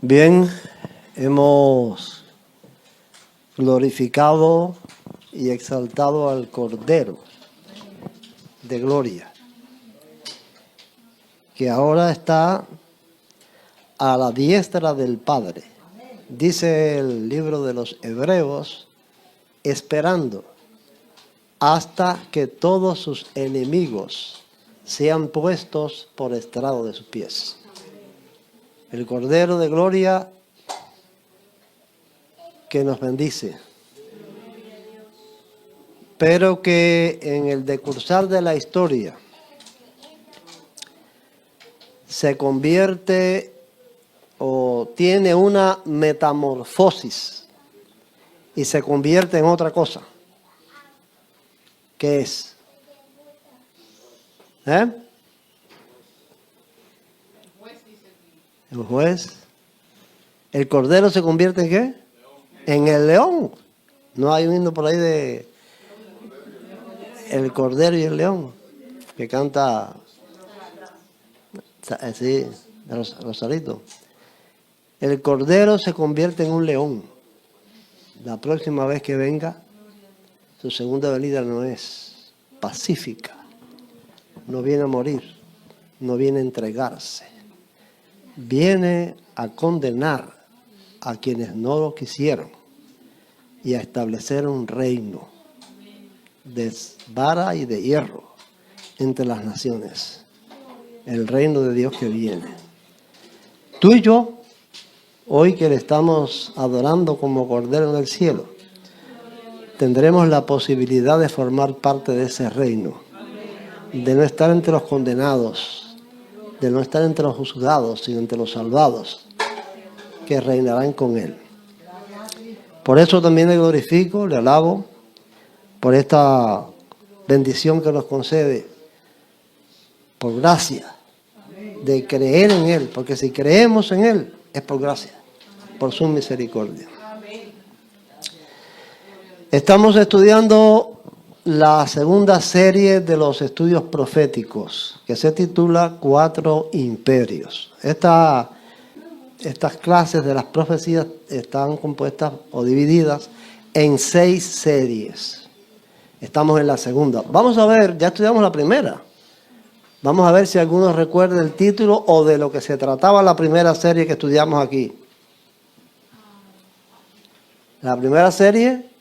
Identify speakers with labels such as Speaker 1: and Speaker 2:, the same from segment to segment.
Speaker 1: Bien, hemos glorificado y exaltado al Cordero de Gloria, que ahora está a la diestra del Padre. Dice el libro de los Hebreos, esperando hasta que todos sus enemigos sean puestos por estrado de sus pies. El Cordero de Gloria que nos bendice, pero que en el decursar de la historia se convierte o tiene una metamorfosis y se convierte en otra cosa. ¿Qué es? El juez. ¿El Cordero se convierte en qué? En el león. No hay un himno por ahí de el Cordero y el León que canta así, Rosarito. El Cordero se convierte en un león. La próxima vez que venga, su segunda venida no es pacífica. No viene a morir, no viene a entregarse. Viene a condenar a quienes no lo quisieron y a establecer un reino de vara y de hierro entre las naciones. El reino de Dios que viene. Tú y yo, hoy que le estamos adorando como Cordero en el cielo, tendremos la posibilidad de formar parte de ese reino, de no estar entre los condenados, de no estar entre los juzgados, sino entre los salvados, que reinarán con Él. Por eso también le glorifico, le alabo, por esta bendición que nos concede, por gracia, de creer en Él, porque si creemos en Él, es por gracia, por su misericordia. Estamos estudiando la segunda serie de los estudios proféticos, que se titula Cuatro Imperios. Estas clases de las profecías están compuestas o divididas en 6 series. Estamos en la segunda. Vamos a ver, ya estudiamos la primera. Vamos a ver si alguno recuerda el título o de lo que se trataba la primera serie que estudiamos aquí. La primera serie...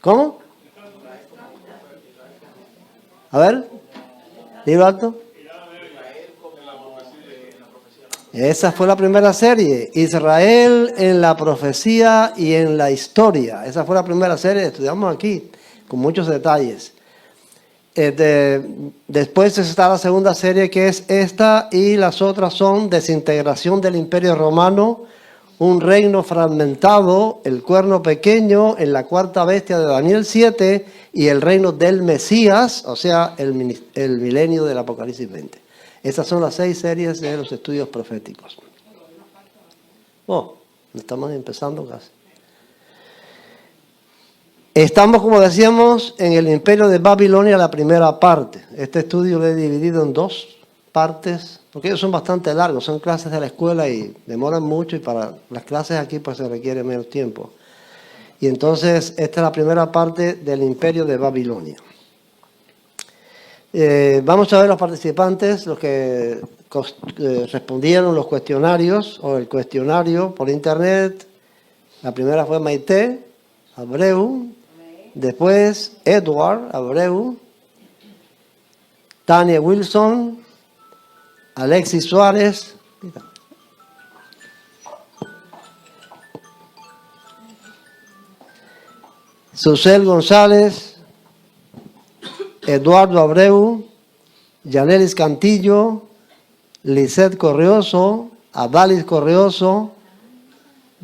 Speaker 1: ¿Cómo? A ver, libro alto. Esa fue la primera serie, Israel en la profecía y en la historia. Esa fue la primera serie que estudiamos aquí, con muchos detalles. Después está la segunda serie, que es esta, y las otras son desintegración del Imperio Romano, un reino fragmentado, el cuerno pequeño, en la cuarta bestia de Daniel 7, y el reino del Mesías, o sea, el milenio del Apocalipsis 20. Estas son las 6 series de los estudios proféticos. Estamos empezando casi. Estamos, como decíamos, en el Imperio de Babilonia, la primera parte. Este estudio lo he dividido en 2 partes, porque ellos son bastante largos, son clases de la escuela y demoran mucho, y para las clases aquí pues se requiere menos tiempo. Y entonces esta es la primera parte del Imperio de Babilonia. Vamos a ver los participantes, los que respondieron los cuestionarios o el cuestionario por internet. La primera fue Maite Abreu, después Edward Abreu, Tania Wilson, Alexis Suárez, Susel González, Eduardo Abreu, Yanelis Cantillo, Lisette Correoso, Adalis Correoso,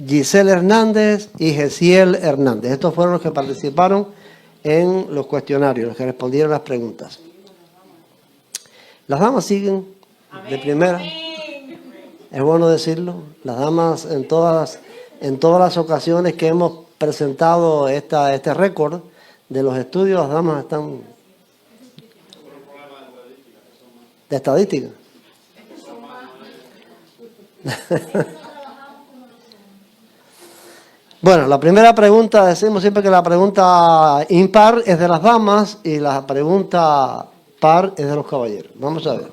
Speaker 1: Giselle Hernández y Gesiel Hernández. Estos fueron los que participaron en los cuestionarios, los que respondieron las preguntas. Las damas siguen de primera. Es bueno decirlo. Las damas en todas las ocasiones que hemos presentado este récord de los estudios, las damas están de estadística. Bueno, la primera pregunta, decimos siempre que la pregunta impar es de las damas y la pregunta par es de los caballeros. Vamos a ver.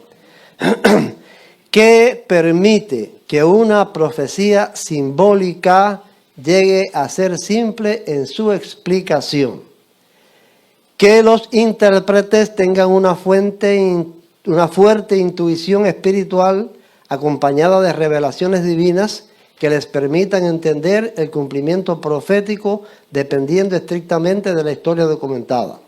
Speaker 1: ¿Qué permite que una profecía simbólica llegue a ser simple en su explicación? Que los intérpretes tengan una fuerte intuición espiritual acompañada de revelaciones divinas que les permitan entender el cumplimiento profético dependiendo estrictamente de la historia documentada.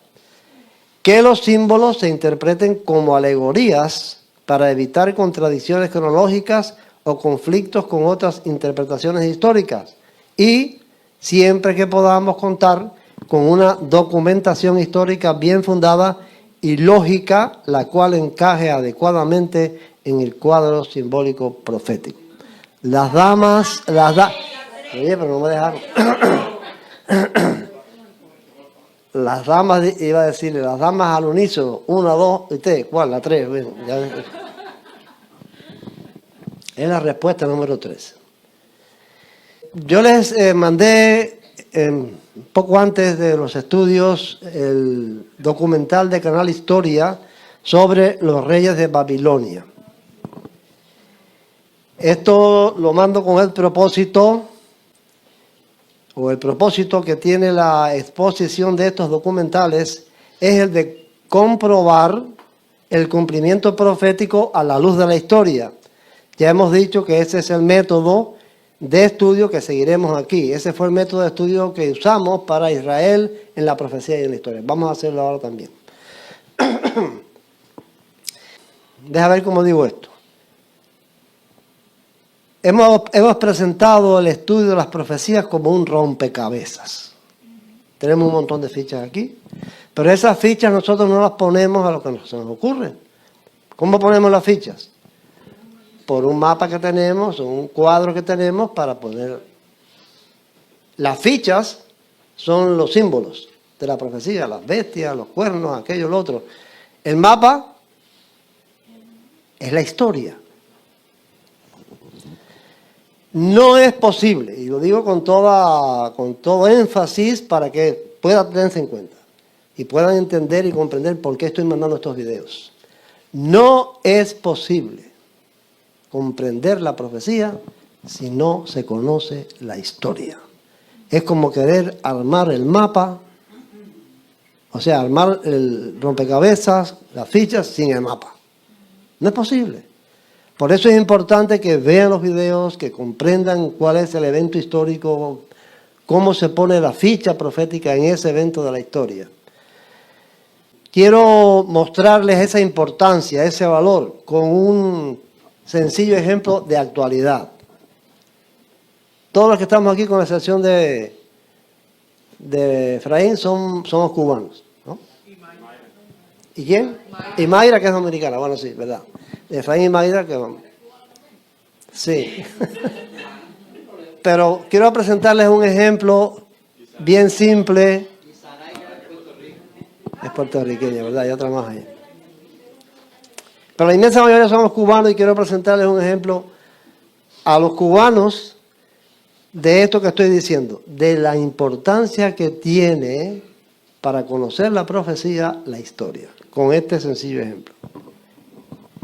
Speaker 1: Que los símbolos se interpreten como alegorías para evitar contradicciones cronológicas o conflictos con otras interpretaciones históricas. Y siempre que podamos contar con una documentación histórica bien fundada y lógica, la cual encaje adecuadamente en el cuadro simbólico profético. Las damas, oye, pero no me dejaron. Las damas, iba a decirle, las damas al unísono, 1, 2, y 3, ¿cuál? La 3, bueno, ya. Es la respuesta número 3. Yo les mandé, poco antes de los estudios, el documental de Canal Historia sobre los reyes de Babilonia. Esto lo mando con el propósito que tiene la exposición de estos documentales, es el de comprobar el cumplimiento profético a la luz de la historia. Ya hemos dicho que ese es el método de estudio que seguiremos aquí. Ese fue el método de estudio que usamos para Israel en la profecía y en la historia. Vamos a hacerlo ahora también. Deja ver cómo digo esto. Hemos presentado el estudio de las profecías como un rompecabezas. Tenemos un montón de fichas aquí, pero esas fichas nosotros no las ponemos a lo que se nos ocurre. ¿Cómo ponemos las fichas? Por un mapa que tenemos, o un cuadro que tenemos para poner. Las fichas son los símbolos de la profecía, las bestias, los cuernos, aquello, lo otro. El mapa es la historia. No es posible, y lo digo con todo énfasis para que puedan tenerse en cuenta y puedan entender y comprender por qué estoy mandando estos videos. No es posible comprender la profecía si no se conoce la historia. Es como querer armar el mapa, o sea, armar el rompecabezas, las fichas sin el mapa. No es posible. Por eso es importante que vean los videos, que comprendan cuál es el evento histórico, cómo se pone la ficha profética en ese evento de la historia. Quiero mostrarles esa importancia, ese valor, con un sencillo ejemplo de actualidad. Todos los que estamos aquí, con la excepción de Efraín, somos cubanos, ¿no? ¿Y quién? Y Mayra, que es dominicana. Bueno, sí, verdad. Efraín y Mayra, que vamos. Sí. Pero quiero presentarles un ejemplo bien simple. Es puertorriqueña, ¿verdad? Hay otra más ahí. Pero la inmensa mayoría somos cubanos y quiero presentarles un ejemplo a los cubanos de esto que estoy diciendo, de la importancia que tiene para conocer la profecía, la historia, con este sencillo ejemplo.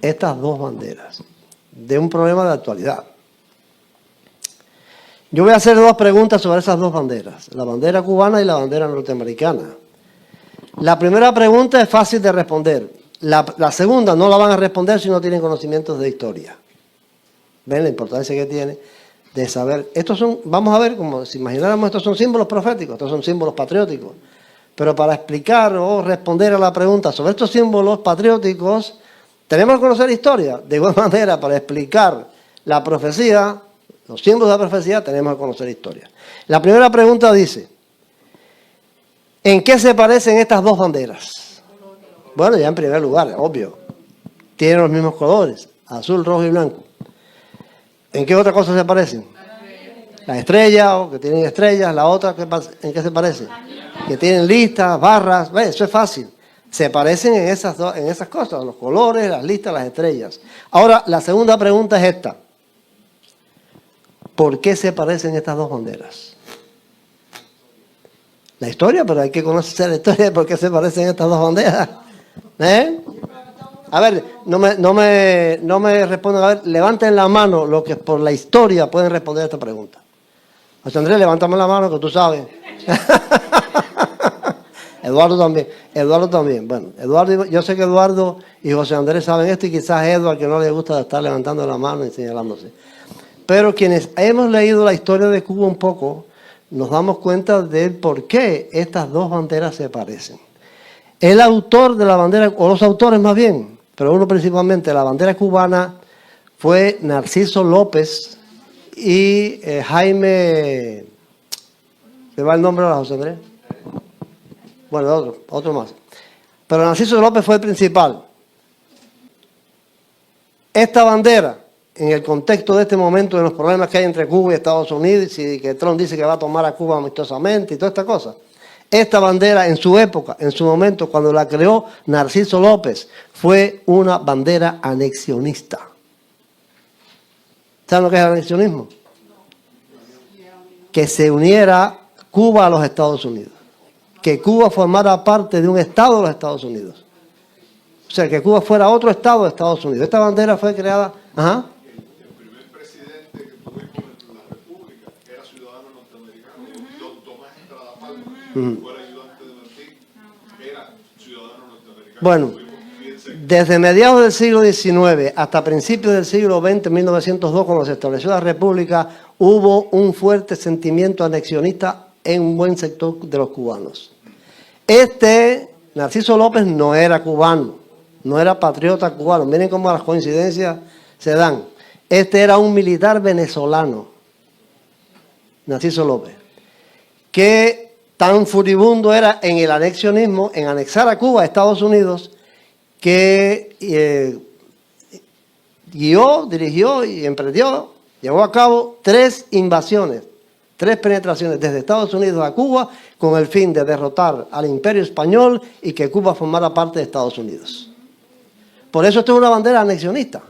Speaker 1: Estas dos banderas, de un problema de actualidad. Yo voy a hacer dos preguntas sobre esas dos banderas, la bandera cubana y la bandera norteamericana. La primera pregunta es fácil de responder. La segunda no la van a responder si no tienen conocimientos de historia. ¿Ven la importancia que tiene de saber? Estos son, vamos a ver, como si imagináramos, estos son símbolos proféticos, estos son símbolos patrióticos. Pero para explicar o responder a la pregunta sobre estos símbolos patrióticos, tenemos que conocer historia. De igual manera, para explicar la profecía, los símbolos de la profecía, tenemos que conocer historia. La primera pregunta dice, ¿en qué se parecen estas dos banderas? Bueno, ya en primer lugar, obvio, tienen los mismos colores, azul, rojo y blanco. ¿En qué otra cosa se parecen? La estrella, o que tienen estrellas, la otra, ¿en qué se parece? Que tienen listas, barras, eso es fácil. Se parecen en esas cosas, los colores, las listas, las estrellas. Ahora, la segunda pregunta es esta. ¿Por qué se parecen estas dos banderas? La historia, pero hay que conocer la historia de por qué se parecen estas dos banderas. A ver, no me respondan. A ver, levanten la mano los que por la historia pueden responder a esta pregunta. José Andrés, levántame la mano que tú sabes. Eduardo también. Bueno, yo sé que Eduardo y José Andrés saben esto y quizás Eduardo, que no le gusta estar levantando la mano y señalándose. Pero quienes hemos leído la historia de Cuba un poco, nos damos cuenta de por qué estas dos banderas se parecen. El autor de la bandera, o los autores más bien, pero uno principalmente, la bandera cubana, fue Narciso López y Jaime... ¿Se va el nombre ahora, José Andrés? Bueno, otro más. Pero Narciso López fue el principal. Esta bandera, en el contexto de este momento, de los problemas que hay entre Cuba y Estados Unidos, y que Trump dice que va a tomar a Cuba amistosamente y toda esta cosa. Esta bandera, en su época, en su momento, cuando la creó Narciso López, fue una bandera anexionista. ¿Saben lo que es el anexionismo? Que se uniera Cuba a los Estados Unidos. Que Cuba formara parte de un estado de los Estados Unidos. O sea, que Cuba fuera otro estado de Estados Unidos. Esta bandera fue creada... Ajá.
Speaker 2: El primer presidente que tuvimos en la República era ciudadano norteamericano. Don Tomás Estrada Palma, fue el ayudante de Martín, era ciudadano norteamericano.
Speaker 1: Bueno, desde mediados del siglo XIX hasta principios del siglo XX, 1902, cuando se estableció la República, hubo un fuerte sentimiento anexionista en un buen sector de los cubanos. Narciso López no era cubano, no era patriota cubano. Miren cómo las coincidencias se dan. Era un militar venezolano, Narciso López, que tan furibundo era en el anexionismo, en anexar a Cuba a Estados Unidos, que dirigió y emprendió, llevó a cabo 3 invasiones, 3 penetraciones desde Estados Unidos a Cuba con el fin de derrotar al Imperio Español y que Cuba formara parte de Estados Unidos. Por eso esto es una bandera anexionista.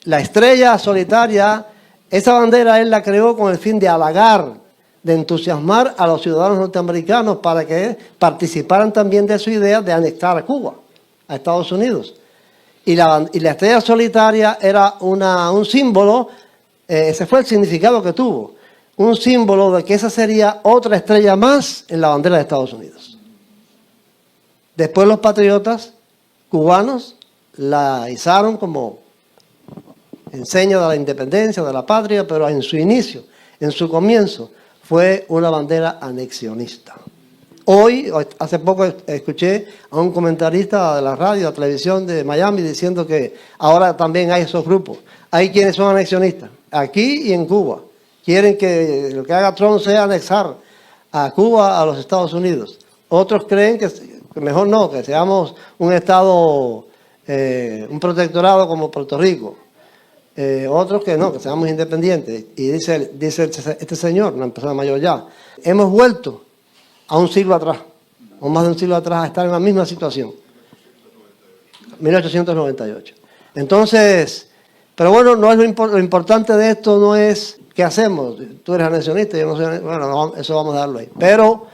Speaker 1: La estrella solitaria, esa bandera él la creó con el fin de halagar, de entusiasmar a los ciudadanos norteamericanos para que participaran también de su idea de anexar a Cuba, a Estados Unidos. Y la estrella solitaria era un símbolo, ese fue el significado que tuvo, un símbolo de que esa sería otra estrella más en la bandera de Estados Unidos. Después los patriotas cubanos la izaron como enseña de la independencia, de la patria, pero en su inicio, en su comienzo, fue una bandera anexionista. Hace poco escuché a un comentarista de la radio, de la televisión de Miami, diciendo que ahora también hay esos grupos. Hay quienes son anexionistas, aquí y en Cuba. Quieren que lo que haga Trump sea anexar a Cuba a los Estados Unidos. Otros creen que mejor no, que seamos un estado, un protectorado como Puerto Rico. Otros que no, que seamos independientes. Y dice este señor, una persona mayor ya, hemos vuelto a un siglo atrás, o más de un siglo atrás, a estar en la misma situación. 1898. Entonces, pero bueno, no es lo importante de esto no es qué hacemos. Tú eres anexionista, yo no soy, bueno, eso vamos a darlo ahí. Pero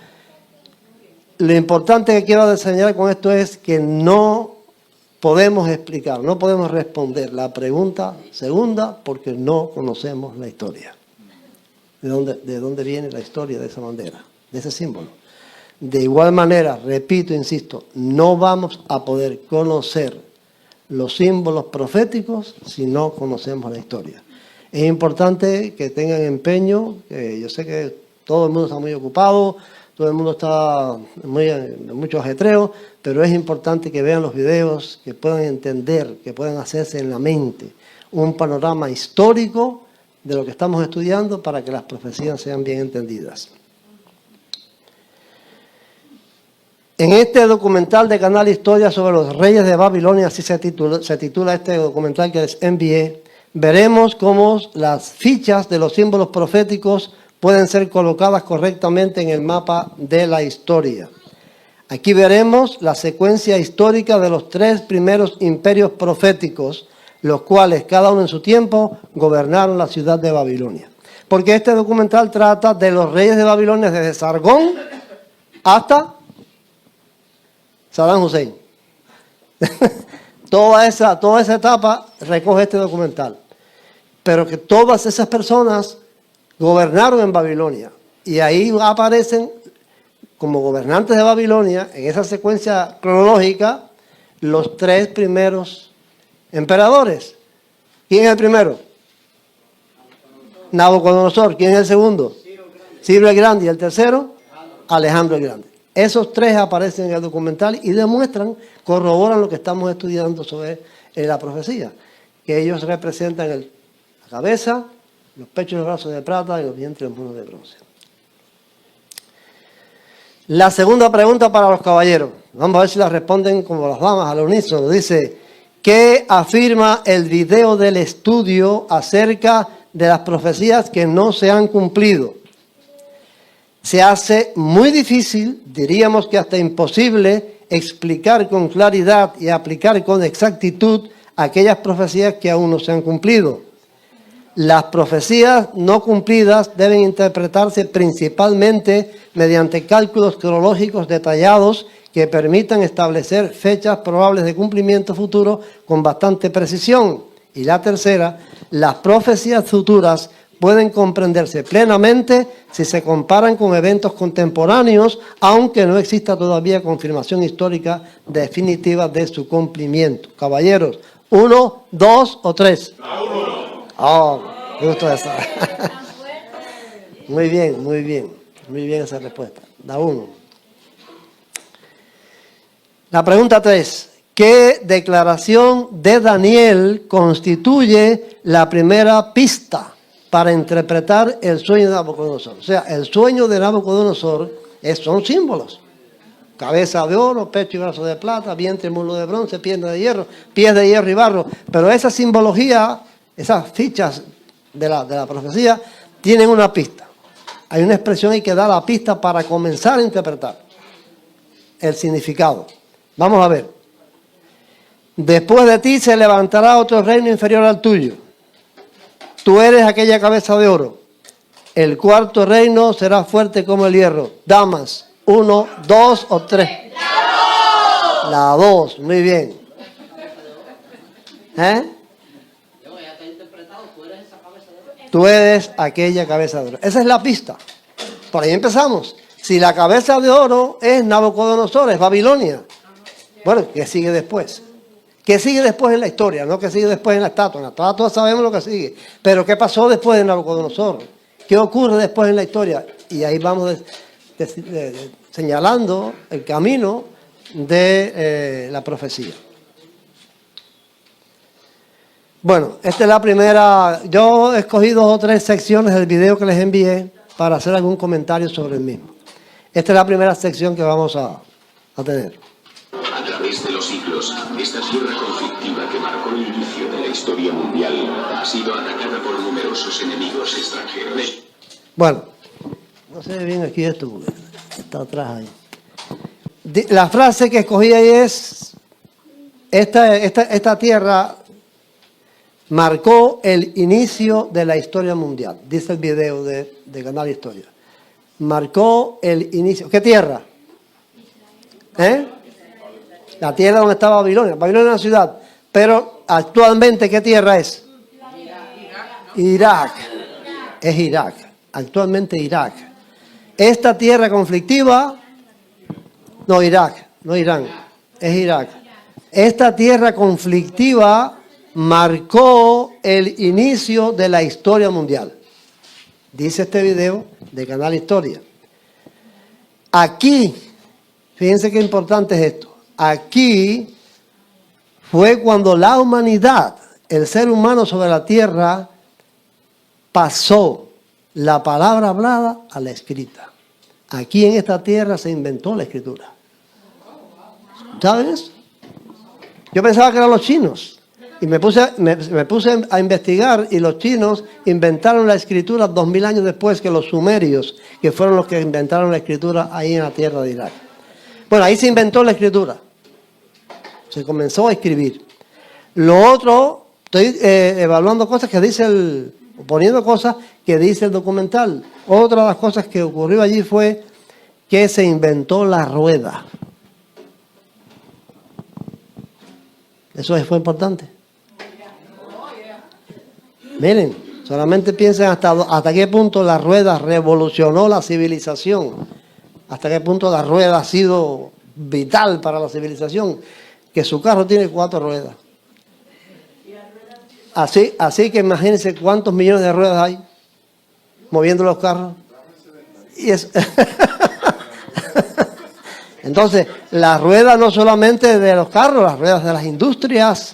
Speaker 1: lo importante que quiero señalar con esto es que no podemos explicar, no podemos responder la pregunta segunda porque no conocemos la historia. ¿De dónde viene la historia de esa bandera, de ese símbolo? De igual manera, repito, insisto, no vamos a poder conocer los símbolos proféticos si no conocemos la historia. Es importante que tengan empeño, que yo sé que todo el mundo está muy ocupado, todo el mundo está en mucho ajetreo, pero es importante que vean los videos, que puedan entender, que puedan hacerse en la mente un panorama histórico de lo que estamos estudiando para que las profecías sean bien entendidas. En este documental de Canal Historia sobre los reyes de Babilonia, así se titula este documental que les envié, veremos cómo las fichas de los símbolos proféticos pueden ser colocadas correctamente en el mapa de la historia. Aquí veremos la secuencia histórica de los 3 primeros imperios proféticos, los cuales cada uno en su tiempo gobernaron la ciudad de Babilonia. Porque este documental trata de los reyes de Babilonia desde Sargón hasta Saddam Hussein. Toda esa etapa recoge este documental. Pero que todas esas personas gobernaron en Babilonia. Y ahí aparecen como gobernantes de Babilonia, en esa secuencia cronológica, los 3 primeros emperadores. ¿Quién es el primero? Nabucodonosor. ¿Quién es el segundo? Ciro el Grande. ¿Y el tercero? Alejandro el Grande. Esos 3 aparecen en el documental y demuestran, corroboran lo que estamos estudiando sobre la profecía, que ellos representan la cabeza, los pechos y los brazos de plata y los vientres y los muslos de bronce. La segunda pregunta para los caballeros. Vamos a ver si la responden como las damas al unísono. Dice, ¿qué afirma el video del estudio acerca de las profecías que no se han cumplido? Se hace muy difícil, diríamos que hasta imposible, explicar con claridad y aplicar con exactitud aquellas profecías que aún no se han cumplido. Las profecías no cumplidas deben interpretarse principalmente mediante cálculos cronológicos detallados que permitan establecer fechas probables de cumplimiento futuro con bastante precisión. Y la tercera, las profecías futuras pueden comprenderse plenamente si se comparan con eventos contemporáneos, aunque no exista todavía confirmación histórica definitiva de su cumplimiento. Caballeros, 1, 2 o 3. Oh, me gustó esa. Muy bien, muy bien. Muy bien esa respuesta. Da 1. La pregunta 3. ¿Qué declaración de Daniel constituye la primera pista para interpretar el sueño de Nabucodonosor? O sea, el sueño de Nabucodonosor son símbolos. Cabeza de oro, pecho y brazo de plata, vientre y muslo de bronce, piernas de hierro, pies de hierro y barro. Pero esa simbología, esas fichas de la profecía, tienen una pista. Hay una expresión y que da la pista para comenzar a interpretar el significado. Vamos a ver. Después de ti se levantará otro reino inferior al tuyo. Tú eres aquella cabeza de oro. El cuarto reino será fuerte como el hierro. Damas, 1, 2 o 3. La 2, muy bien. Tú eres aquella cabeza de oro. Esa es la pista. Por ahí empezamos. Si la cabeza de oro es Nabucodonosor, es Babilonia. Bueno, ¿qué sigue después? ¿Qué sigue después en la historia? No que sigue después en la estatua. En la estatua sabemos lo que sigue. Pero ¿qué pasó después de Nabucodonosor? ¿Qué ocurre después en la historia? Y ahí vamos señalando el camino de la profecía. Bueno, esta es la primera. Yo he escogido 2 o 3 secciones del video que les envié para hacer algún comentario sobre el mismo. Esta es la primera sección que vamos a tener.
Speaker 3: A través de los siglos, esta tierra conflictiva que marcó el inicio de la historia mundial ha sido atacada por numerosos enemigos extranjeros.
Speaker 1: Bueno, no se ve bien aquí esto, porque está atrás ahí. La frase que escogí ahí es, esta tierra marcó el inicio de la historia mundial, dice el video de Canal Historia. Marcó el inicio. ¿Qué tierra? La tierra donde está Babilonia. Babilonia es una ciudad. Pero actualmente, ¿qué tierra es? Irak. Es Irak. Actualmente Irak. Esta tierra conflictiva, no Irak, no Irán, es Irak. Esta tierra conflictiva marcó el inicio de la historia mundial. Dice este video de Canal Historia. Aquí, fíjense qué importante es esto. Aquí fue cuando la humanidad, el ser humano sobre la tierra, pasó la palabra hablada a la escrita. Aquí en esta tierra se inventó la escritura. ¿Saben eso? Yo pensaba que eran los chinos. Y me puse a investigar y los chinos inventaron la escritura 2000 años después que los sumerios, que fueron los que inventaron la escritura ahí en la tierra de Irak. Bueno, ahí se inventó la escritura. Se comenzó a escribir. Lo otro, estoy evaluando cosas que dice poniendo cosas que dice el documental. Otra de las cosas que ocurrió allí fue que se inventó la rueda. Eso fue importante. Miren, solamente piensen hasta qué punto la rueda revolucionó la civilización. Hasta qué punto la rueda ha sido vital para la civilización. Que su carro tiene 4 ruedas. Así que imagínense cuántos millones de ruedas hay moviendo los carros. Y entonces, las ruedas no solamente de los carros, las ruedas de las industrias.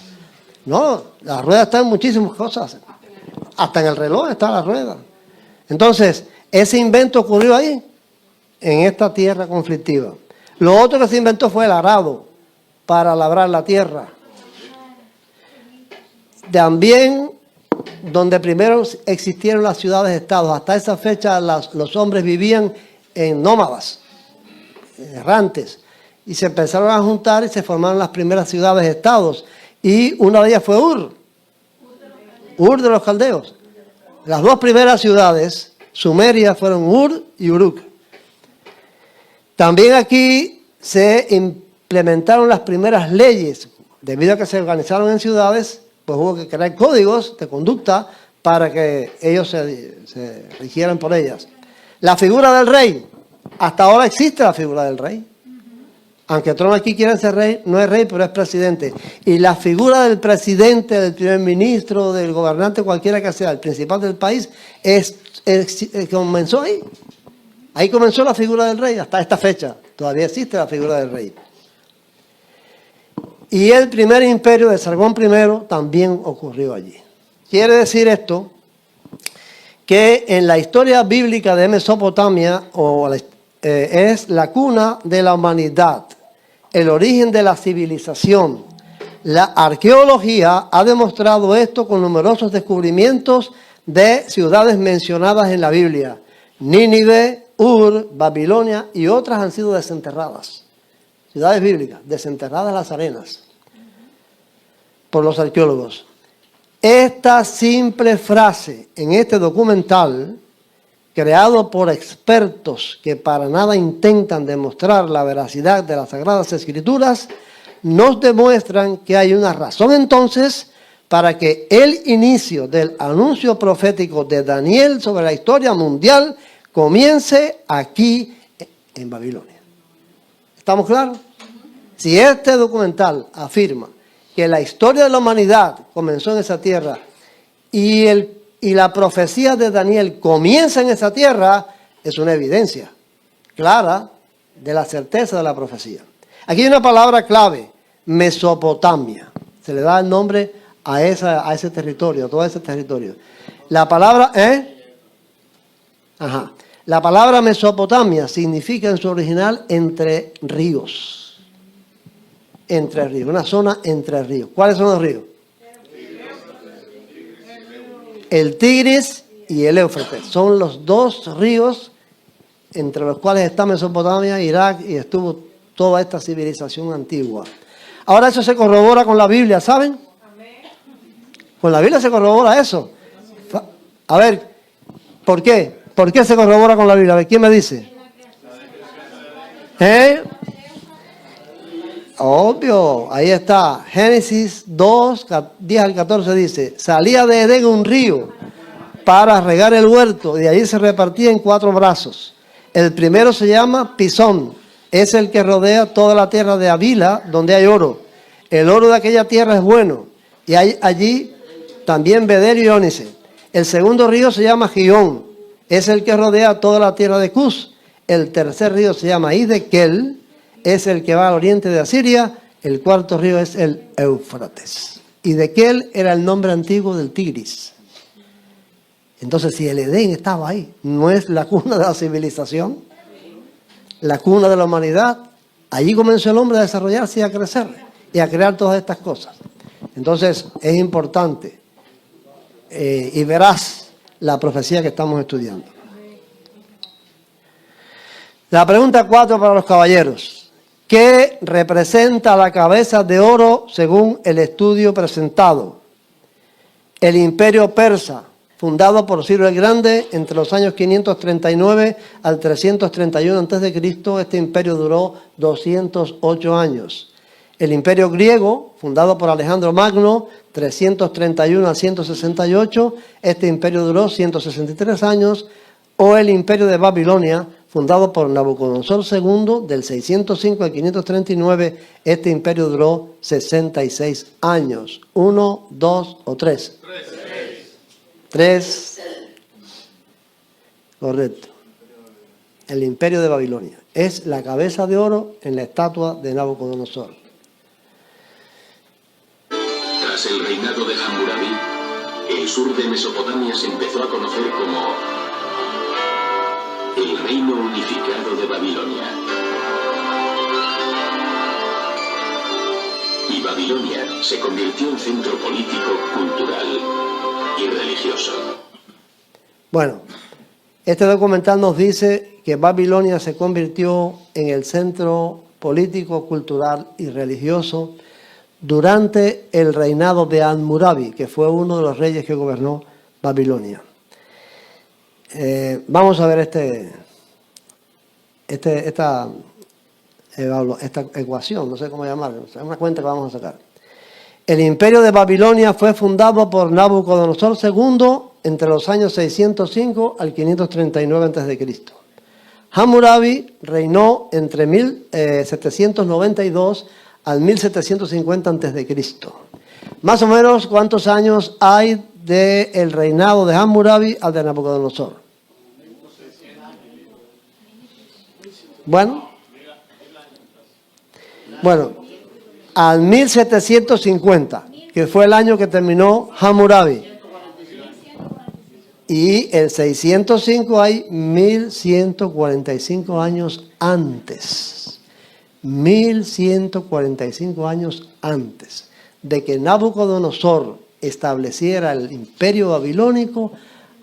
Speaker 1: No, las ruedas están en muchísimas cosas. Hasta en el reloj está la rueda. Entonces, ese invento ocurrió ahí, en esta tierra conflictiva. Lo otro que se inventó fue el arado para labrar la tierra. También, donde primero existieron las ciudades-estados, hasta esa fecha los hombres vivían en nómadas, errantes, y se empezaron a juntar y se formaron las primeras ciudades-estados. Y una de ellas fue Ur de los caldeos. Las 2 primeras ciudades sumerias fueron Ur y Uruk. También aquí se implementaron las primeras leyes. Debido a que se organizaron en ciudades, pues hubo que crear códigos de conducta para que ellos se rigieran por ellas. La figura del rey. Hasta ahora existe la figura del rey. Aunque Trump aquí quiera ser rey, no es rey, pero es presidente. Y la figura del presidente, del primer ministro, del gobernante, cualquiera que sea, el principal del país, comenzó ahí. Ahí comenzó la figura del rey, hasta esta fecha. Todavía existe la figura del rey. Y el primer imperio de Sargón I también ocurrió allí. Quiere decir que en la historia bíblica de Mesopotamia, es la cuna de la humanidad, el origen de la civilización. La arqueología ha demostrado esto con numerosos descubrimientos de ciudades mencionadas en la Biblia. Nínive, Ur, Babilonia y otras han sido desenterradas. Ciudades bíblicas, desenterradas las arenas por los arqueólogos. Esta simple frase en este documental, creado por expertos que para nada intentan demostrar la veracidad de las Sagradas Escrituras, nos demuestran que hay una razón entonces para que el inicio del anuncio profético de Daniel sobre la historia mundial comience aquí en Babilonia. ¿Estamos claros? Si este documental afirma que la historia de la humanidad comenzó en esa tierra y la profecía de Daniel comienza en esa tierra, es una evidencia clara de la certeza de la profecía. Aquí hay una palabra clave, Mesopotamia. Se le da el nombre a ese territorio, a todo ese territorio. La palabra La palabra Mesopotamia significa en su original entre ríos. Entre ríos, una zona entre ríos. ¿Cuáles son los ríos? El Tigris y el Éufrates. Son los 2 ríos entre los cuales está Mesopotamia, Irak y estuvo toda esta civilización antigua. Ahora eso se corrobora con la Biblia, ¿saben? Con la Biblia se corrobora eso. A ver, ¿por qué? ¿Por qué se corrobora con la Biblia? A ver, ¿quién me dice? Obvio, ahí está. Génesis 2, 10 al 14 dice, salía de Edén un río para regar el huerto, y de ahí se repartía en 4 brazos. El primero se llama Pisón, es el que rodea toda la tierra de Havila, donde hay oro. El oro de aquella tierra es bueno, y hay allí también bedelio y ónice. El segundo río se llama Gihón, es el que rodea toda la tierra de Cus. El tercer río se llama Hiddekel, es el que va al oriente de Asiria. El cuarto río es el Éufrates. Hiddekel era el nombre antiguo del Tigris. Entonces, si el Edén estaba ahí, ¿no es la cuna de la civilización? La cuna de la humanidad. Allí comenzó el hombre a desarrollarse y a crecer y a crear todas estas cosas. Entonces, es importante y verás la profecía que estamos estudiando. La pregunta 4 para los caballeros. que representa la cabeza de oro según el estudio presentado. El imperio persa, fundado por Ciro el Grande entre los años 539 al 331 a.C., este imperio duró 208 años. El imperio griego, fundado por Alejandro Magno, 331 al 168, este imperio duró 163 años. O el imperio de Babilonia, fundado por Nabucodonosor II, del 605 al 539, este imperio duró 66 años. 1, 2 o 3. 3. Correcto. El imperio de Babilonia. Es la cabeza de oro en la estatua de Nabucodonosor.
Speaker 3: Tras el reinado de Hammurabi, el sur de Mesopotamia se empezó a conocer como el Reino Unificado de Babilonia. Y Babilonia se convirtió en centro político, cultural y religioso.
Speaker 1: Bueno, este documental nos dice que Babilonia se convirtió en el centro político, cultural y religioso durante el reinado de Hammurabi, que fue uno de los reyes que gobernó Babilonia. Vamos a ver esta ecuación, no sé cómo llamarla, es una cuenta que vamos a sacar. El imperio de Babilonia fue fundado por Nabucodonosor II entre los años 605 al 539 a.C. Hammurabi reinó entre 1792 al 1750 a.C. Más o menos, ¿cuántos años hay del reinado de Hammurabi al de Nabucodonosor? Bueno, al 1750, que fue el año que terminó Hammurabi. Y el 605 hay 1145 años antes. 1145 años antes de que Nabucodonosor estableciera el imperio babilónico.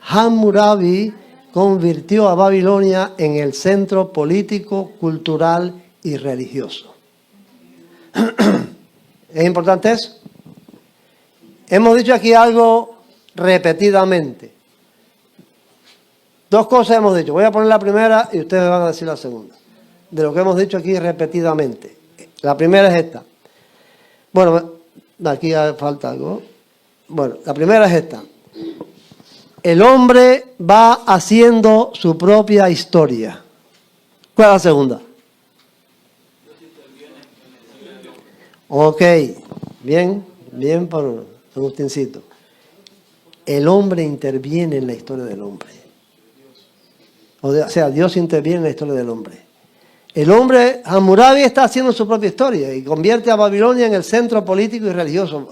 Speaker 1: Hammurabi convirtió a Babilonia en el centro político, cultural y religioso. ¿Es importante eso? Hemos dicho aquí algo repetidamente. Dos cosas hemos dicho. Voy a poner la primera y ustedes me van a decir la segunda. De lo que hemos dicho aquí repetidamente. La primera es esta. Bueno, aquí falta algo. Bueno, la primera es esta. El hombre va haciendo su propia historia. ¿Cuál es la segunda? Ok, bien por Agustincito. El hombre interviene en la historia del hombre. O sea, Dios interviene en la historia del hombre. El hombre, Hammurabi, está haciendo su propia historia y convierte a Babilonia en el centro político y religioso.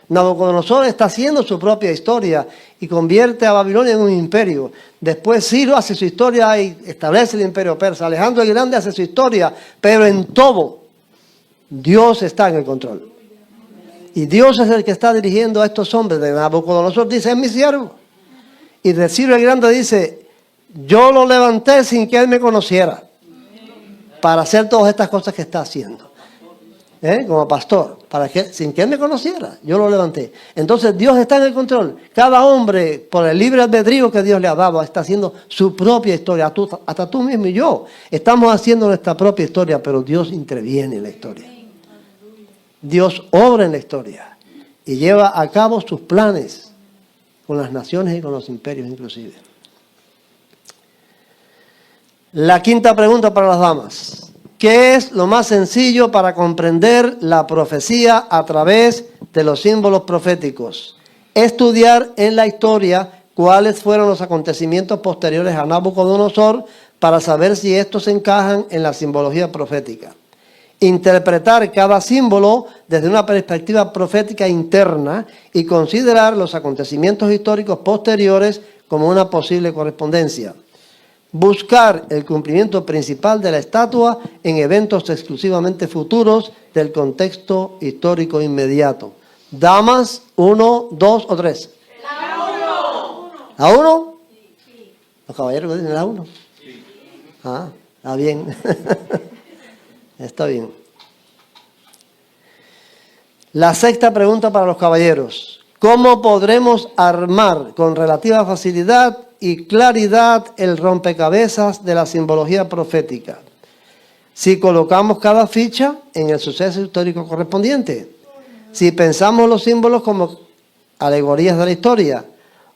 Speaker 1: Nabucodonosor está haciendo su propia historia y convierte a Babilonia en un imperio. Después Ciro hace su historia y establece el imperio persa. Alejandro el Grande hace su historia, pero en todo Dios está en el control. Y Dios es el que está dirigiendo a estos hombres. De Nabucodonosor dice, es mi siervo. Y de Ciro el Grande dice, yo lo levanté sin que él me conociera, para hacer todas estas cosas que está haciendo. Como pastor, sin que él me conociera, yo lo levanté. Entonces Dios está en el control. Cada hombre, por el libre albedrío que Dios le ha dado, está haciendo su propia historia. Hasta tú mismo y yo estamos haciendo nuestra propia historia, pero Dios interviene en la historia. Dios obra en la historia y lleva a cabo sus planes con las naciones y con los imperios inclusive. La quinta pregunta para las damas. ¿Qué es lo más sencillo para comprender la profecía a través de los símbolos proféticos? Estudiar en la historia cuáles fueron los acontecimientos posteriores a Nabucodonosor para saber si estos encajan en la simbología profética. Interpretar cada símbolo desde una perspectiva profética interna y considerar los acontecimientos históricos posteriores como una posible correspondencia. Buscar el cumplimiento principal de la estatua en eventos exclusivamente futuros del contexto histórico inmediato. Damas, 1, 2 o 3. La 1. ¿La 1? Sí. Los caballeros dicen la 1. Sí. Ah, está bien. Está bien. La sexta pregunta para los caballeros. ¿Cómo podremos armar con relativa facilidad y claridad el rompecabezas de la simbología profética? Si colocamos cada ficha en el suceso histórico correspondiente, si pensamos los símbolos como alegorías de la historia,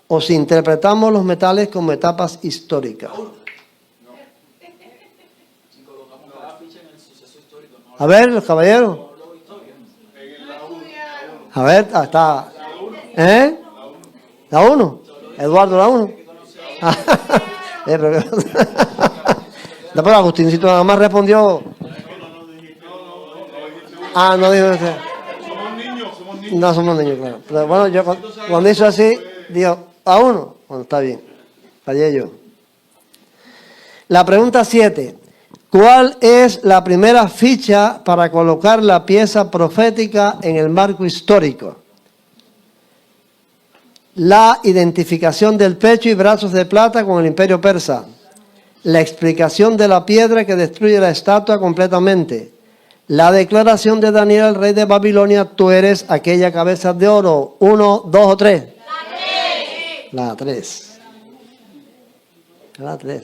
Speaker 1: o si interpretamos los metales como etapas históricas. A ver, los caballeros. A ver, está. ¿Eh? ¿La 1? Eduardo, la 1. Después Agustincito nada más respondió. Ah, no dijo usted. No somos niños, claro. Pero bueno, yo cuando hizo así, digo, ¿a 1? Bueno, está bien. Fallé yo. La pregunta 7. ¿Cuál es la primera ficha para colocar la pieza profética en el marco histórico? La identificación del pecho y brazos de plata con el imperio persa. La explicación de la piedra que destruye la estatua completamente. La declaración de Daniel al rey de Babilonia, tú eres aquella cabeza de oro. 1, 2 o 3. La 3. La 3.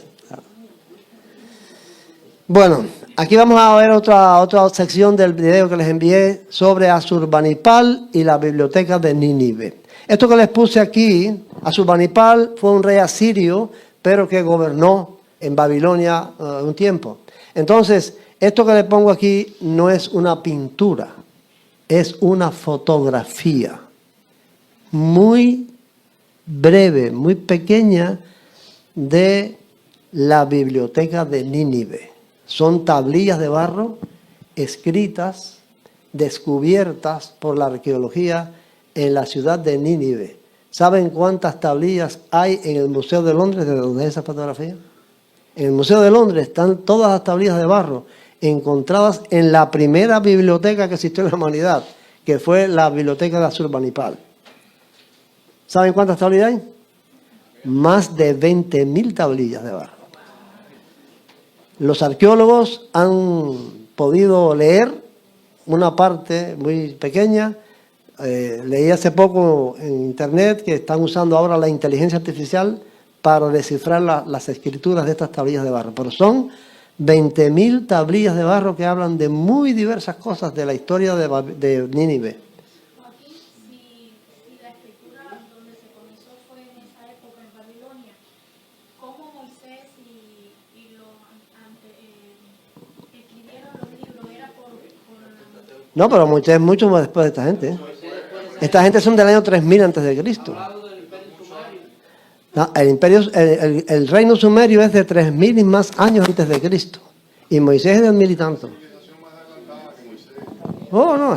Speaker 1: Bueno, aquí vamos a ver otra sección del video que les envié sobre Asurbanipal y la biblioteca de Nínive. Esto que les puse aquí, Asurbanipal fue un rey asirio, pero que gobernó en Babilonia un tiempo. Entonces, esto que les pongo aquí no es una pintura, es una fotografía muy breve, muy pequeña de la biblioteca de Nínive. Son tablillas de barro escritas, descubiertas por la arqueología en la ciudad de Nínive. ¿Saben cuántas tablillas hay en el Museo de Londres, de donde es esa fotografía? En el Museo de Londres están todas las tablillas de barro encontradas en la primera biblioteca que existió en la humanidad, que fue la biblioteca de Asurbanipal. ¿Saben cuántas tablillas hay? Más de 20.000 tablillas de barro. Los arqueólogos han podido leer una parte muy pequeña. Leí hace poco en internet que están usando ahora la inteligencia artificial para descifrar las escrituras de estas tablillas de barro. Pero son 20.000 tablillas de barro que hablan de muy diversas cosas de la historia de Nínive.
Speaker 4: Joaquín, si la escritura donde se comenzó fue en esa época en Babilonia, ¿cómo Moisés y los escribieron los libros? ¿Era por
Speaker 1: No, pero Moisés es mucho más después de esta gente. ¿Eh? Esta gente son del año 3000 antes de Cristo. No, el reino sumerio es de 3000 y más años antes de Cristo. Y Moisés es de 1000 y tanto. Oh, no.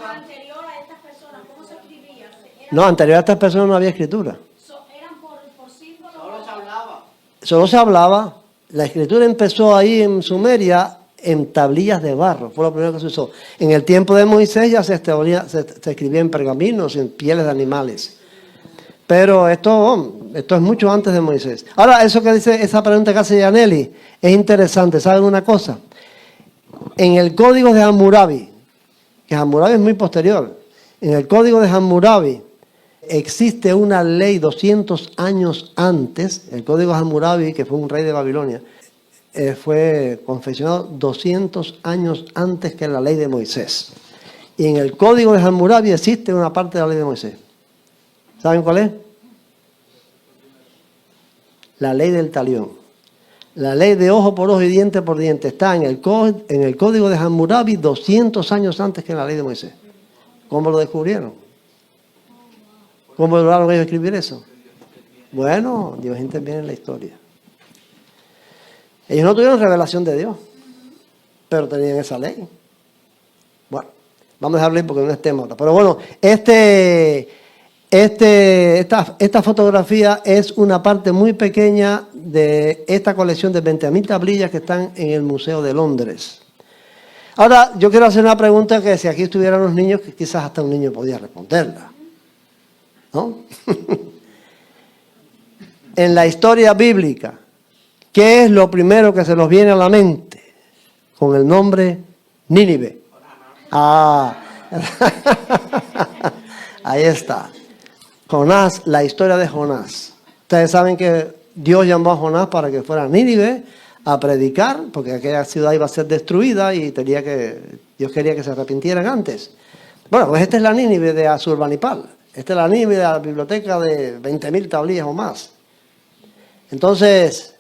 Speaker 4: anterior a estas personas? ¿Cómo se escribía?
Speaker 1: No, anterior a estas personas no había escritura.
Speaker 4: ¿Eran por símbolos?
Speaker 1: Solo se hablaba. La escritura empezó ahí en Sumeria en tablillas de barro. Fue lo primero que se usó. En el tiempo de Moisés ya se escribía en pergaminos, en pieles de animales. Pero esto es mucho antes de Moisés. Ahora, eso que dice, esa pregunta que hace Yaneli, es interesante. ¿Saben una cosa? En el código de Hammurabi, que Hammurabi es muy posterior, en el código de Hammurabi existe una ley 200 años antes, el código de Hammurabi, que fue un rey de Babilonia, fue confeccionado 200 años antes que la ley de Moisés. Y en el código de Hammurabi existe una parte de la ley de Moisés. ¿Saben cuál es? La ley del talión. La ley de ojo por ojo y diente por diente está en el código de Hammurabi 200 años antes que la ley de Moisés. ¿Cómo lo descubrieron? ¿Cómo lograron ellos escribir eso? Bueno, Dios interviene en la historia. Ellos no tuvieron revelación de Dios, pero tenían esa ley. Bueno, vamos a dejarlo ahí porque no es tema. Pero bueno, esta fotografía es una parte muy pequeña de esta colección de 20.000 tablillas que están en el Museo de Londres. Ahora, yo quiero hacer una pregunta que si aquí estuvieran los niños, que quizás hasta un niño podía responderla. ¿No? En la historia bíblica, ¿qué es lo primero que se nos viene a la mente con el nombre Nínive. Ah, ahí está. Jonás, la historia de Jonás. Ustedes saben que Dios llamó a Jonás para que fuera a Nínive a predicar, porque aquella ciudad iba a ser destruida y Dios quería que se arrepintieran antes. Bueno, pues esta es la Nínive de Asurbanipal. Esta es la Nínive de la biblioteca de 20.000 tablillas o más. Entonces,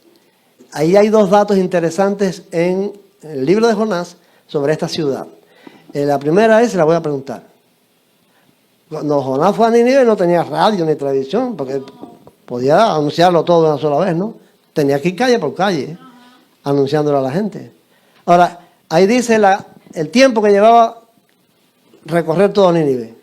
Speaker 1: ahí hay dos datos interesantes en el libro de Jonás sobre esta ciudad. La primera es, la voy a preguntar. Cuando Jonás fue a Nínive no tenía radio ni televisión, porque podía anunciarlo todo de una sola vez, ¿no? Tenía que ir calle por calle, anunciándolo a la gente. Ahora, ahí dice el tiempo que llevaba recorrer todo Nínive.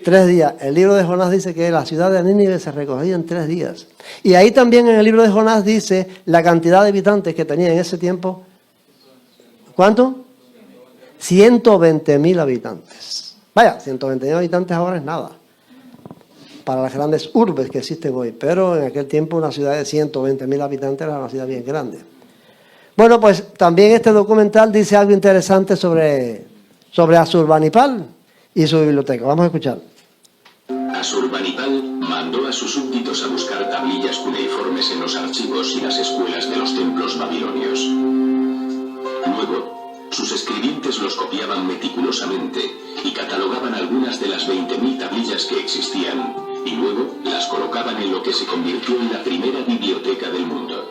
Speaker 1: 3 días. El libro de Jonás dice que la ciudad de Nínive se recorría en 3 días. Y ahí también en el libro de Jonás dice la cantidad de habitantes que tenía en ese tiempo. ¿Cuánto? 120.000 habitantes. Vaya, 120.000 habitantes ahora es nada para las grandes urbes que existen hoy. Pero en aquel tiempo una ciudad de 120.000 habitantes era una ciudad bien grande. Bueno, pues también este documental dice algo interesante sobre Asurbanipal y su biblioteca. Vamos a escuchar.
Speaker 3: Asurbanipal mandó a sus súbditos a buscar tablillas cuneiformes en los archivos y las escuelas de los templos babilonios. Luego, sus escribientes los copiaban meticulosamente y catalogaban algunas de las 20.000 tablillas que existían, y luego las colocaban en lo que se convirtió en la primera biblioteca del mundo.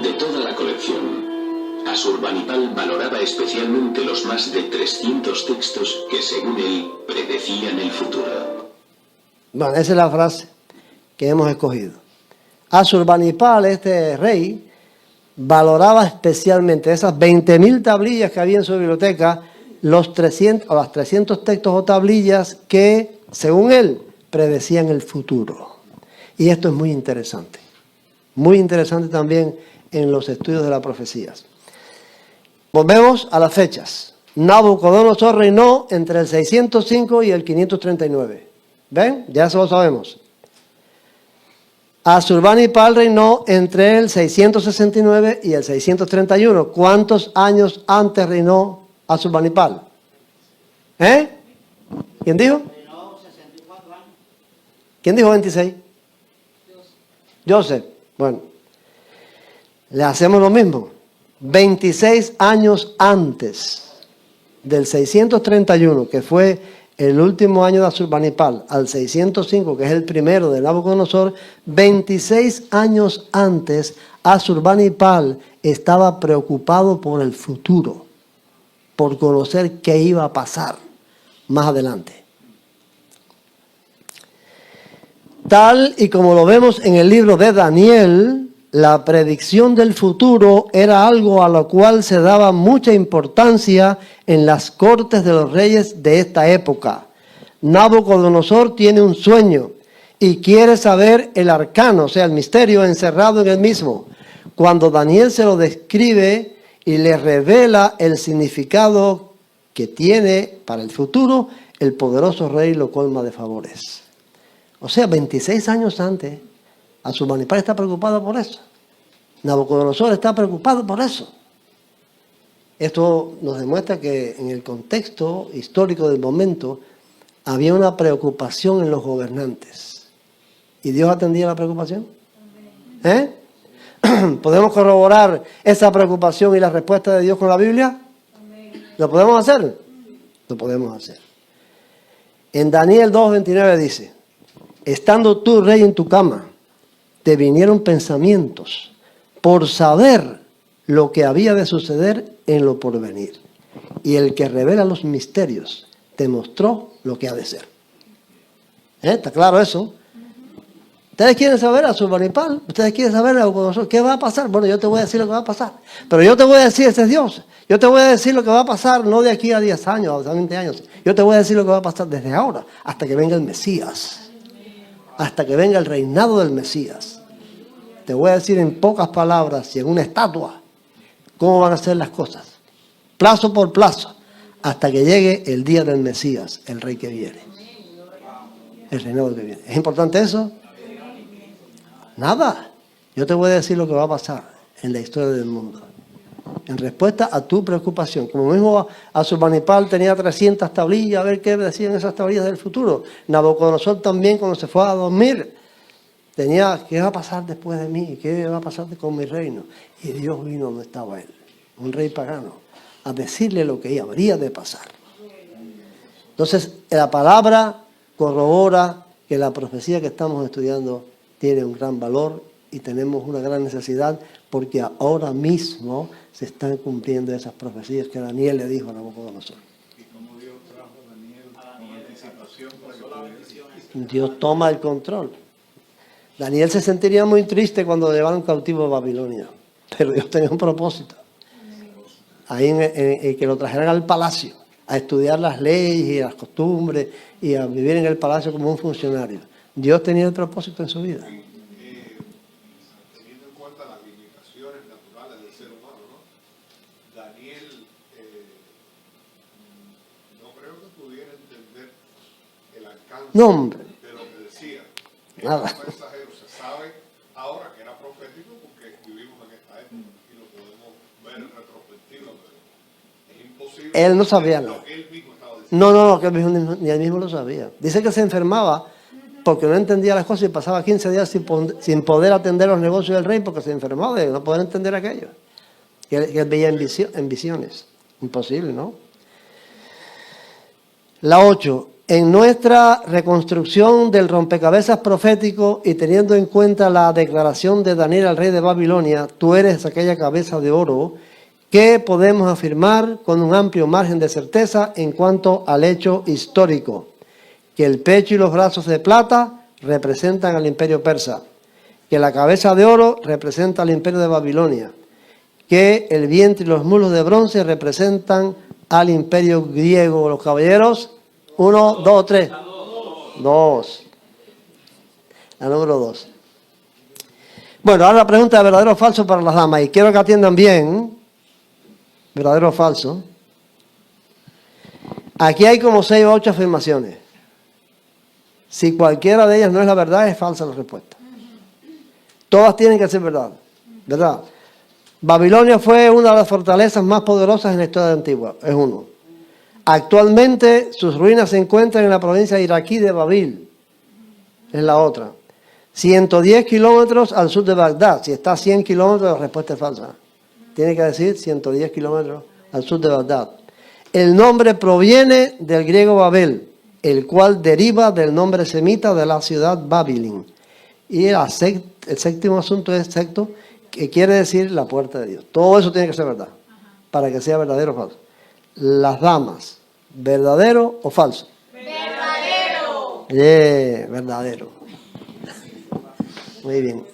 Speaker 3: De toda la colección, Asurbanipal valoraba especialmente los más de 300 textos que, según él, predecían el futuro.
Speaker 1: Bueno, esa es la frase que hemos escogido. Asurbanipal, este rey, valoraba especialmente esas 20.000 tablillas que había en su biblioteca, los 300 textos o tablillas que, según él, predecían el futuro. Y esto es muy interesante también en los estudios de las profecías. Volvemos a las fechas. Nabucodonosor reinó entre el 605 y el 539. ¿Ven? Ya eso lo sabemos. Asurbanipal reinó entre el 669 y el 631. ¿Cuántos años antes reinó Asurbanipal? ¿Quién dijo?
Speaker 5: Reinó 64 años.
Speaker 1: ¿Quién dijo 26? Joseph. Bueno, le hacemos lo mismo. 26 años antes del 631, que fue el último año de Asurbanipal, al 605, que es el primero de Nabucodonosor, 26 años antes, Asurbanipal estaba preocupado por el futuro, por conocer qué iba a pasar más adelante. Tal y como lo vemos en el libro de Daniel, la predicción del futuro era algo a lo cual se daba mucha importancia en las cortes de los reyes de esta época. Nabucodonosor tiene un sueño y quiere saber el arcano, o sea, el misterio encerrado en él mismo. Cuando Daniel se lo describe y le revela el significado que tiene para el futuro, el poderoso rey lo colma de favores. O sea, 26 años antes, Asurbanipal está preocupado por eso. Nabucodonosor está preocupado por eso. Esto nos demuestra que en el contexto histórico del momento había una preocupación en los gobernantes. ¿Y Dios atendía la preocupación? ¿Podemos corroborar esa preocupación y la respuesta de Dios con la Biblia? ¿Lo podemos hacer? Lo podemos hacer. En Daniel 2:29 dice: estando tú, rey, en tu cama, te vinieron pensamientos por saber lo que había de suceder en lo porvenir. Y el que revela los misterios te mostró lo que ha de ser. ¿Está claro eso? Ustedes quieren saber a Asurbanipal, ustedes quieren saber a Nabucodonosor, ¿qué va a pasar? Bueno, yo te voy a decir lo que va a pasar. Pero yo te voy a decir, ese es Dios. Yo te voy a decir lo que va a pasar, no de aquí a 10 años, a 20 años. Yo te voy a decir lo que va a pasar desde ahora, hasta que venga el Mesías. Hasta que venga el reinado del Mesías. Te voy a decir en pocas palabras y en una estatua cómo van a ser las cosas. Plazo por plazo, hasta que llegue el día del Mesías, el rey que viene. El reinado que viene. ¿Es importante eso? Nada. Yo te voy a decir lo que va a pasar en la historia del mundo. en respuesta a tu preocupación. Como mismo Asurbanipal tenía 300 tablillas, a ver qué decían esas tablillas del futuro. Nabucodonosor también, cuando se fue a dormir, tenía, ¿qué va a pasar después de mí? ¿Qué va a pasar con mi reino? Y Dios vino donde estaba él, un rey pagano, a decirle lo que habría de pasar. Entonces, la palabra corrobora que la profecía que estamos estudiando tiene un gran valor y tenemos una gran necesidad, porque ahora mismo se están cumpliendo esas profecías que Daniel le dijo a Nabucodonosor.
Speaker 2: ¿Y cómo Dios trajo a Daniel con anticipación para que pudiera?
Speaker 1: Dios toma el control. Daniel se sentiría muy triste cuando lo llevaron cautivo a Babilonia, pero Dios tenía un propósito. Ahí en que lo trajeran al palacio, a estudiar las leyes y las costumbres y a vivir en el palacio como un funcionario. Dios tenía el propósito en su vida.
Speaker 2: Teniendo en cuenta las limitaciones naturales del ser humano, ¿no? Daniel no creo que pudiera entender el alcance
Speaker 1: No, hombre.
Speaker 2: de lo que decía.
Speaker 1: Nada.
Speaker 2: Es un mensajero, se sabe ahora que era profético porque vivimos en esta época y lo podemos ver en retrospectiva, pero es imposible.
Speaker 1: Él no sabía nada.
Speaker 2: Lo que él mismo estaba diciendo.
Speaker 1: No, que ni él mismo lo sabía. Dice que se enfermaba porque no entendía las cosas y pasaba 15 días sin poder atender los negocios del rey porque se enfermaba de no poder entender aquello. Que él veía en visiones. Imposible, ¿no? La 8. En nuestra reconstrucción del rompecabezas profético y teniendo en cuenta la declaración de Daniel al rey de Babilonia, tú eres aquella cabeza de oro, que podemos afirmar con un amplio margen de certeza en cuanto al hecho histórico, que el pecho y los brazos de plata representan al imperio persa, que la cabeza de oro representa al imperio de Babilonia, que el vientre y los muslos de bronce representan al imperio griego. Los caballeros, 1, 2, 3. 2. La número 2. Bueno, ahora la pregunta de verdadero o falso para las damas, y quiero que atiendan bien. ¿Verdadero o falso? Aquí hay como 6 o 8 afirmaciones. Si cualquiera de ellas no es la verdad, es falsa la respuesta. Todas tienen que ser verdad. ¿Verdad? Babilonia fue una de las fortalezas más poderosas en la historia antigua. Es uno. Actualmente sus ruinas se encuentran en la provincia iraquí de Babil. Es la otra. 110 kilómetros al sur de Bagdad. Si está a 100 kilómetros, la respuesta es falsa. Tiene que decir 110 kilómetros al sur de Bagdad. El nombre proviene del griego Babel, el cual deriva del nombre semita de la ciudad Babilin. Y el séptimo asunto es sexto, que quiere decir la puerta de Dios. Todo eso tiene que ser verdad, para que sea verdadero o falso. Las damas, ¿verdadero o falso?
Speaker 4: ¡Verdadero!
Speaker 1: Verdadero. Muy bien.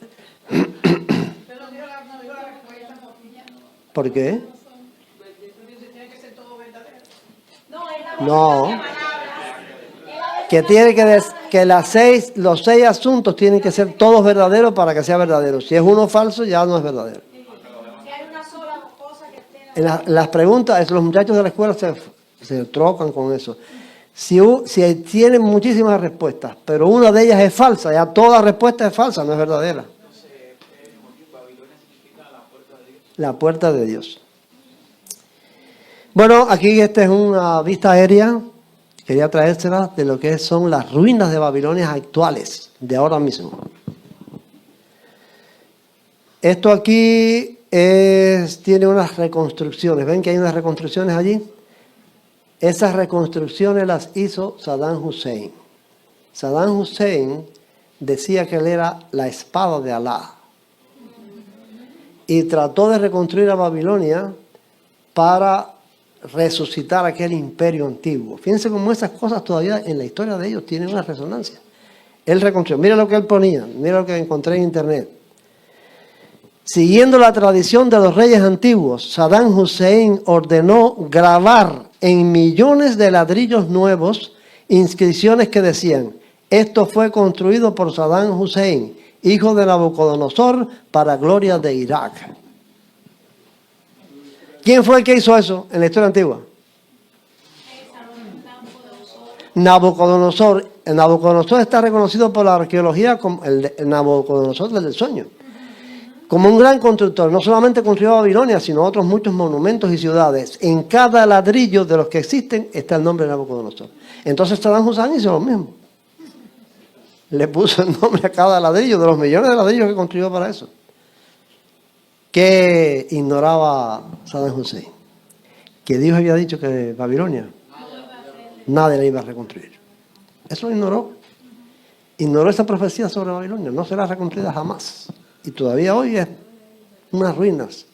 Speaker 1: ¿Por qué? No. Que los 6 asuntos tienen que ser todos verdaderos para que sea verdadero. Si es uno falso, ya no es verdadero.
Speaker 4: Si hay una sola cosa que esté...
Speaker 1: En las preguntas, los muchachos de la escuela se trocan con eso. Si tienen muchísimas respuestas, pero una de ellas es falsa, ya toda respuesta es falsa, no es verdadera. La puerta de Dios. Bueno, aquí esta es una vista aérea. Quería traérsela de lo que son las ruinas de Babilonia actuales, de ahora mismo. Esto aquí tiene unas reconstrucciones. ¿Ven que hay unas reconstrucciones allí? Esas reconstrucciones las hizo Saddam Hussein. Saddam Hussein decía que él era la espada de Alá. Y trató de reconstruir a Babilonia para resucitar aquel imperio antiguo. Fíjense cómo esas cosas todavía en la historia de ellos tienen una resonancia. Él reconstruyó. Mira lo que él ponía. Mira lo que encontré en internet. Siguiendo la tradición de los reyes antiguos, Saddam Hussein ordenó grabar en millones de ladrillos nuevos inscripciones que decían: esto fue construido por Saddam Hussein, hijo de Nabucodonosor, para gloria de Irak. ¿Quién fue el que hizo eso en la historia antigua? Nabucodonosor. El Nabucodonosor está reconocido por la arqueología como el Nabucodonosor del sueño. como un gran constructor. No solamente construyó Babilonia, sino otros muchos monumentos y ciudades. En cada ladrillo de los que existen está el nombre de Nabucodonosor. Entonces Saddam Hussein hizo lo mismo. Le puso el nombre a cada ladrillo, de los millones de ladrillos que construyó para eso. ¿Qué ignoraba Saddam Hussein? Que Dios había dicho que Babilonia nadie la iba a reconstruir. Eso lo ignoró. Ignoró esa profecía sobre Babilonia. No será reconstruida jamás. Y todavía hoy es unas ruinas.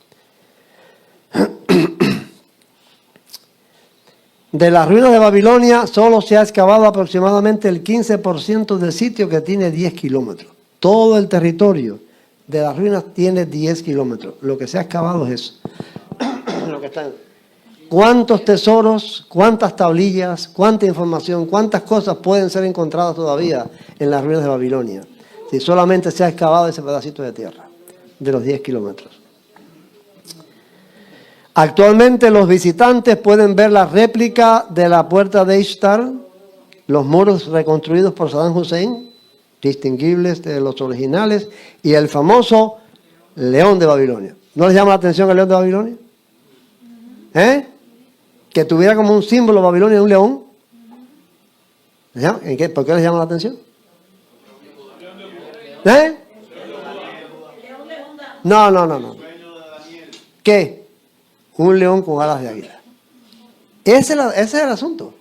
Speaker 1: De las ruinas de Babilonia solo se ha excavado aproximadamente el 15% del sitio, que tiene 10 kilómetros. Todo el territorio de las ruinas tiene 10 kilómetros. Lo que se ha excavado es eso. Lo que está. ¿Cuántos tesoros, cuántas tablillas, cuánta información, cuántas cosas pueden ser encontradas todavía en las ruinas de Babilonia, si solamente se ha excavado ese pedacito de tierra de los 10 kilómetros? Actualmente los visitantes pueden ver la réplica de la puerta de Ishtar, los muros reconstruidos por Saddam Hussein, distinguibles de los originales, y el famoso león de Babilonia. ¿No les llama la atención el león de Babilonia? Que tuviera como un símbolo Babilonia un león. ¿En qué? ¿Por qué les llama la atención? No. ¿Qué? Un león con alas de águila. Ese es el asunto.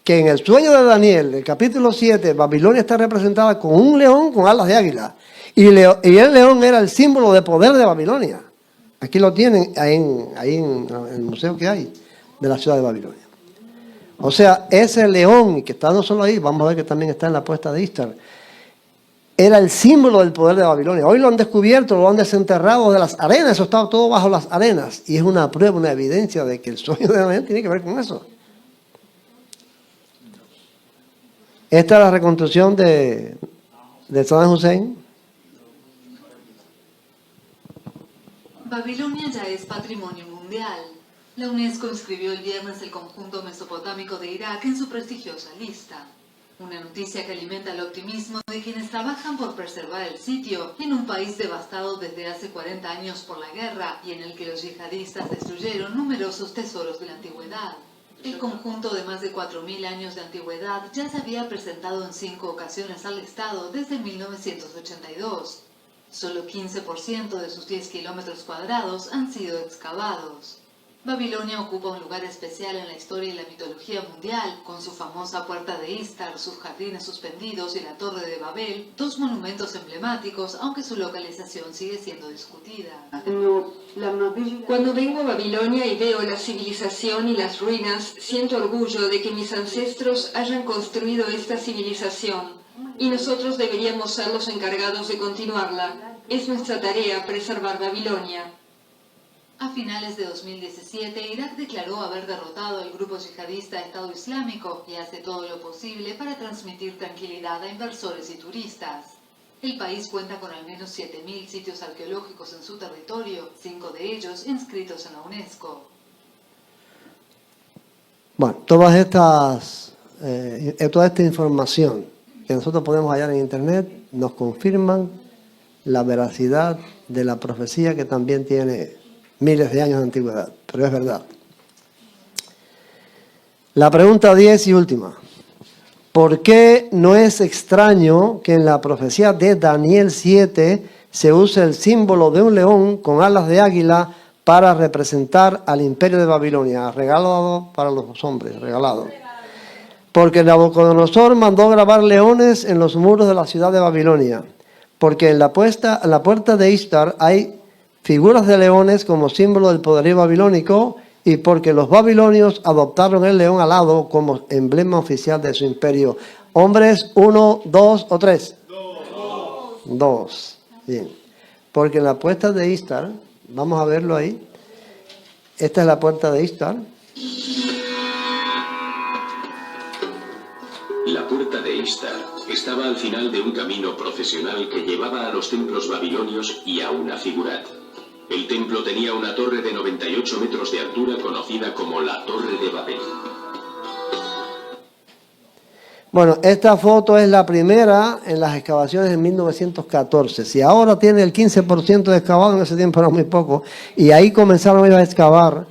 Speaker 1: Que en el sueño de Daniel, el capítulo 7, Babilonia está representada con un león con alas de águila. Y el león era el símbolo de poder de Babilonia. Aquí lo tienen, ahí en el museo que hay de la ciudad de Babilonia. O sea, ese león que está no solo ahí, vamos a ver que también está en la puesta de Ishtar, era el símbolo del poder de Babilonia. Hoy lo han descubierto, lo han desenterrado de las arenas, eso estaba todo bajo las arenas. Y es una prueba, una evidencia de que el sueño de Daniel tiene que ver con eso. Esta es la reconstrucción de Saddam Hussein.
Speaker 6: Babilonia ya es patrimonio mundial. La UNESCO inscribió el viernes el conjunto mesopotámico de Irak en su prestigiosa lista. Una noticia que alimenta el optimismo de quienes trabajan por preservar el sitio en un país devastado desde hace 40 años por la guerra y en el que los yihadistas destruyeron numerosos tesoros de la antigüedad. El conjunto de más de 4.000 años de antigüedad ya se había presentado en 5 ocasiones al Estado desde 1982. Solo 15% de sus 10 kilómetros cuadrados han sido excavados. Babilonia ocupa un lugar especial en la historia y la mitología mundial, con su famosa puerta de Ishtar, sus jardines suspendidos y la Torre de Babel, dos monumentos emblemáticos, aunque su localización sigue siendo discutida.
Speaker 7: Cuando vengo a Babilonia y veo la civilización y las ruinas, siento orgullo de que mis ancestros hayan construido esta civilización, y nosotros deberíamos ser los encargados de continuarla. Es nuestra tarea preservar Babilonia.
Speaker 6: A finales de 2017, Irak declaró haber derrotado al grupo yihadista Estado Islámico y hace todo lo posible para transmitir tranquilidad a inversores y turistas. El país cuenta con al menos 7.000 sitios arqueológicos en su territorio, 5 de ellos inscritos en la UNESCO.
Speaker 1: Bueno, toda esta información que nosotros podemos hallar en Internet nos confirman la veracidad de la profecía, que también tiene miles de años de antigüedad, pero es verdad. La pregunta 10 y última. ¿Por qué no es extraño que en la profecía de Daniel 7 se use el símbolo de un león con alas de águila para representar al imperio de Babilonia? Regalado para los hombres, regalado. Porque Nabucodonosor mandó grabar leones en los muros de la ciudad de Babilonia. Porque en la puerta de Ishtar hay figuras de leones como símbolo del poderío babilónico, y porque los babilonios adoptaron el león alado como emblema oficial de su imperio. Hombres, 1, 2 o 3. 2. Bien. Porque en la puerta de Ishtar, vamos a verlo ahí. Esta es la puerta de Ishtar.
Speaker 3: La puerta de Ishtar estaba al final de un camino procesional que llevaba a los templos babilonios y a una figurat. El templo tenía una torre de 98 metros de altura conocida como la Torre de Babel.
Speaker 1: Bueno, esta foto es la primera en las excavaciones en 1914. Si ahora tiene el 15% de excavado, en ese tiempo era muy poco. Y ahí comenzaron ellos a excavar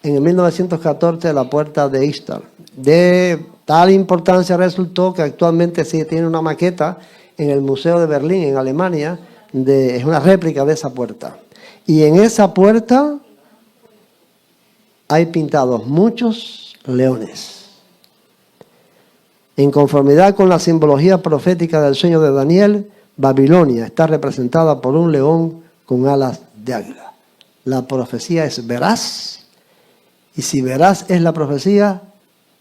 Speaker 1: en el 1914 la puerta de Ishtar. De tal importancia resultó que actualmente sí tiene una maqueta en el Museo de Berlín, en Alemania, es una réplica de esa puerta. Y en esa puerta hay pintados muchos leones. En conformidad con la simbología profética del sueño de Daniel, Babilonia está representada por un león con alas de águila. La profecía es veraz, y si veraz es la profecía,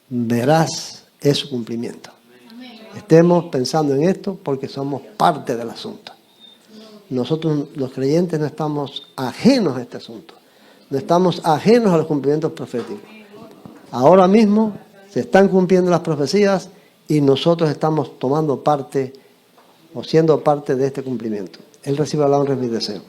Speaker 1: veraz es su cumplimiento. Estemos pensando en esto porque somos parte del asunto. Nosotros, los creyentes, no estamos ajenos a este asunto. No estamos ajenos a los cumplimientos proféticos. Ahora mismo se están cumpliendo las profecías y nosotros estamos tomando parte o siendo parte de este cumplimiento. Él recibe la honra, es mi deseo.